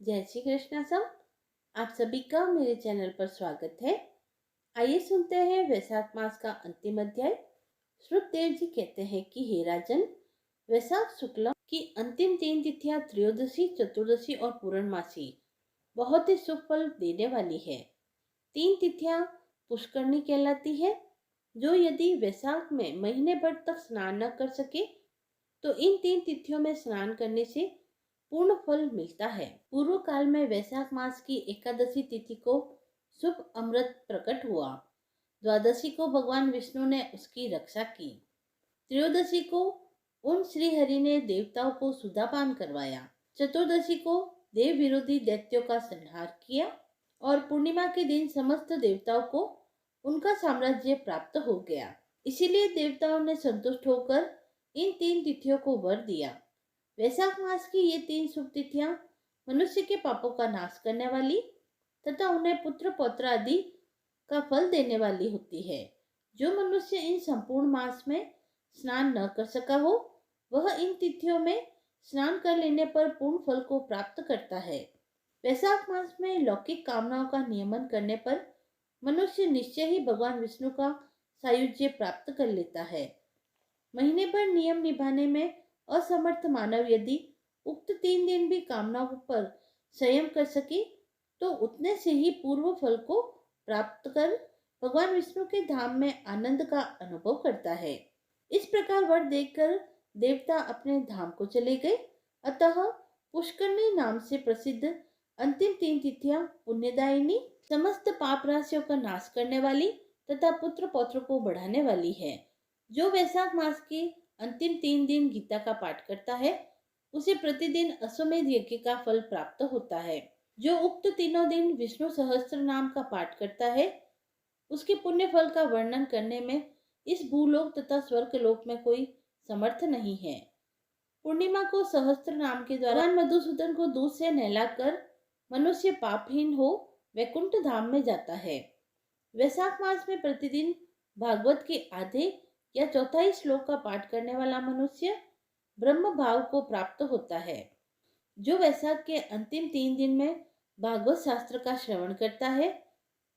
जय श्री कृष्ण सब। आप सभी का मेरे चैनल पर स्वागत है। आइए सुनते हैं वैशाख मास का अंतिम अध्याय। श्रुतदेव जी कहते हैं कि हे राजन, वैशाख शुक्ल की अंतिम 3 तिथियां त्रयोदशी, चतुर्दशी और पूर्णमासी बहुत ही शुभ फल देने वाली है। 3 तिथियां पुष्करणी कहलाती है। जो यदि वैशाख में महीने भर तक स्नान न कर सके तो इन 3 तिथियों में स्नान करने से पूर्ण फल मिलता है। पूर्व काल में वैशाख मास की एकादशी तिथि को शुभ अमृत प्रकट हुआ। द्वादशी को भगवान विष्णु ने उसकी रक्षा की। त्रयोदशी को उन श्री हरि ने देवताओं को सुधापान करवाया। चतुर्दशी को देव विरोधी दैत्यों का संहार किया और पूर्णिमा के दिन समस्त देवताओं को उनका साम्राज्य प्राप्त हो गया। इसीलिए देवताओं ने संतुष्ट होकर इन 3 तिथियों को वर दिया। वैशाख मास की ये 3 शुभ तिथियां मनुष्य के पापों का नाश करने वाली तथा उन्हें पुत्र पौत्र आदि का फल देने वाली होती है। जो मनुष्य इन संपूर्ण मास में स्नान न कर सका हो, वह इन तिथियों में स्नान कर लेने पर पूर्ण फल को प्राप्त करता है। वैशाख मास में लौकिक कामनाओं का नियमन करने पर मनुष्य निश्चय ही भगवान विष्णु का सायुज्य प्राप्त कर लेता है। महीने भर नियम निभाने में असमर्थ मानव यदि उक्त 3 दिन भी कामनाओं पर संयम कर सके तो उतने से ही पूर्व फल को प्राप्त कर भगवान विष्णु के धाम में आनंद का अनुभव करता है। इस प्रकार वर देखकर देवता अपने धाम को चले गए। अतः पुष्करणी नाम से प्रसिद्ध अंतिम 3 तिथियां पुण्यदायिनी, समस्त पाप राशियों का नाश करने वाली तथा पुत्र पौत्र को बढ़ाने वाली है। जो वैशाख मास के अंतिम 3 दिन गीता का पाठ करता है उसे प्रतिदिन अश्वमेध यज्ञ का फल प्राप्त होता है। जो उक्त तीनों दिन विष्णु सहस्त्र नाम का पाठ करता है उसके पुण्य फल का वर्णन करने में इस भूलोक तथा स्वर्ग लोक में कोई समर्थ नहीं है। पूर्णिमा को सहस्त्र नाम के द्वारा भगवान मधुसूदन को दूध से नहलाकर मनुष्य पापहीन हो वैकुंठ धाम में जाता है। वैशाख मास में प्रतिदिन भागवत के आधे या चौथाई श्लोक का पाठ करने वाला मनुष्य ब्रह्म भाव को प्राप्त होता है। जो वैशाख के अंतिम 3 दिन में भागवत शास्त्र का श्रवण करता है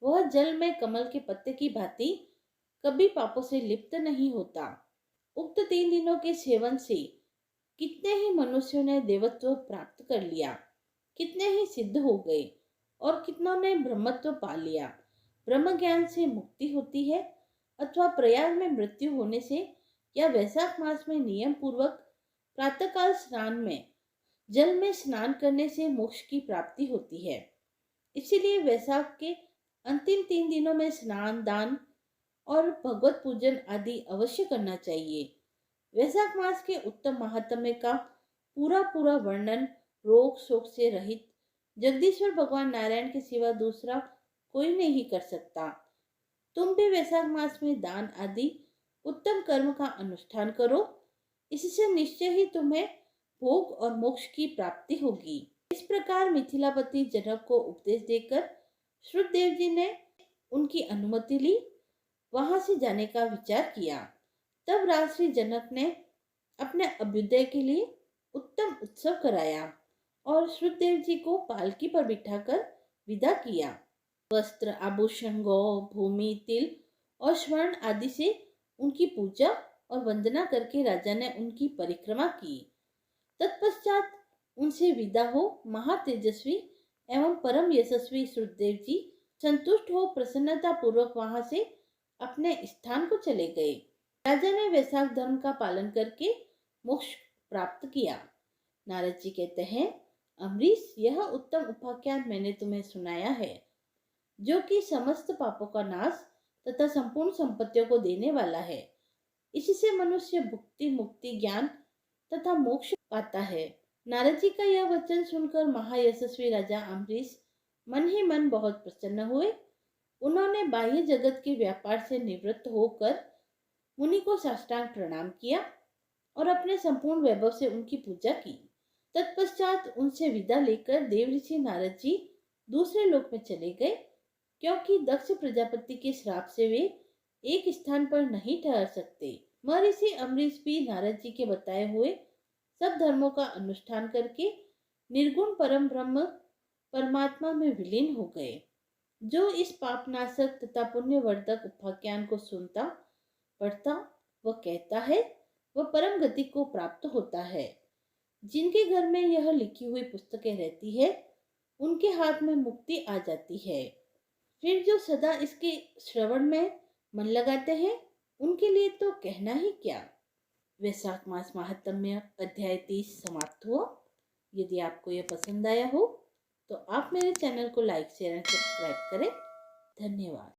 वह जल में कमल के पत्ते की भांति कभी पापों से लिप्त नहीं होता। उक्त 3 दिनों के सेवन से कितने ही मनुष्यों ने देवत्व प्राप्त कर लिया, कितने ही सिद्ध हो गए और कितनों ने ब्रह्मत्व पा लिया। ब्रह्म ज्ञान से मुक्ति होती है अथवा प्रयाग में मृत्यु होने से या वैशाख मास में नियम पूर्वक प्रातःकाल स्नान में जल में स्नान करने से मोक्ष की प्राप्ति होती है। इसीलिए वैशाख के अंतिम 3 दिनों में स्नान, दान और भगवत पूजन आदि अवश्य करना चाहिए। वैशाख मास के उत्तम महात्म्य का पूरा वर्णन रोग शोक से रहित जगदीश्वर भगवान नारायण के सिवा दूसरा कोई नहीं कर सकता। तुम भी वैशाख मास में दान आदि उत्तम कर्म का अनुष्ठान करो। इससे निश्चय ही तुम्हें भोग और मोक्ष की प्राप्ति होगी। इस प्रकार मिथिलापति जनक को उपदेश देकर श्रुतदेव जी ने उनकी अनुमति ली, वहां से जाने का विचार किया। तब राजश्री जनक ने अपने अभ्युदय के लिए उत्तम उत्सव कराया और श्रुतदेव जी को पालकी पर बिठाकर विदा किया। वस्त्र, आभूषण, गौ, भूमि, तिल और स्वर्ण आदि से उनकी पूजा और वंदना करके राजा ने उनकी परिक्रमा की। तत्पश्चात उनसे विदा हो महातेजस्वी एवं परम यशस्वी श्रुतदेव जी संतुष्ट हो प्रसन्नता पूर्वक वहां से अपने स्थान को चले गए। राजा ने वैशाख धर्म का पालन करके मोक्ष प्राप्त किया। नारद जी कहते हैं, अम्बरीश, यह उत्तम उपाख्यान मैंने तुम्हें सुनाया है जो कि समस्त पापों का नाश तथा संपूर्ण संपत्तियों को देने वाला है। इससे मनुष्य भुक्ति, मुक्ति, ज्ञान तथा मोक्ष पाता है। नारद जी का यह वचन सुनकर महायशस्वी राजा अम्बरीश मन ही मन बहुत प्रसन्न हुए। उन्होंने बाह्य जगत के व्यापार से निवृत्त होकर मुनि को साष्टांग प्रणाम किया और अपने संपूर्ण वैभव से उनकी पूजा की। तत्पश्चात उनसे विदा लेकर देवऋषि नारद जी दूसरे लोक में चले गए, क्योंकि दक्ष प्रजापति के श्राप से वे एक स्थान पर नहीं ठहर सकते। महर्षि अम्बरीश भी नारद जी के बताए हुए सब धर्मों का अनुष्ठान करके निर्गुण परम ब्रह्म परमात्मा में विलीन हो गए। जो इस पापनाशक तथा पुण्यवर्धक उपाख्यान को सुनता, पढ़ता व कहता है, वह परम गति को प्राप्त होता है। जिनके घर में यह लिखी हुई पुस्तकें रहती है, उनके हाथ में मुक्ति आ जाती है। फिर जो सदा इसके श्रवण में मन लगाते हैं, उनके लिए तो कहना ही क्या। वैशाख मास महात्म्य अध्याय 30 समाप्त हुआ। यदि आपको यह पसंद आया हो तो आप मेरे चैनल को लाइक शेयर एंड सब्सक्राइब करें। धन्यवाद।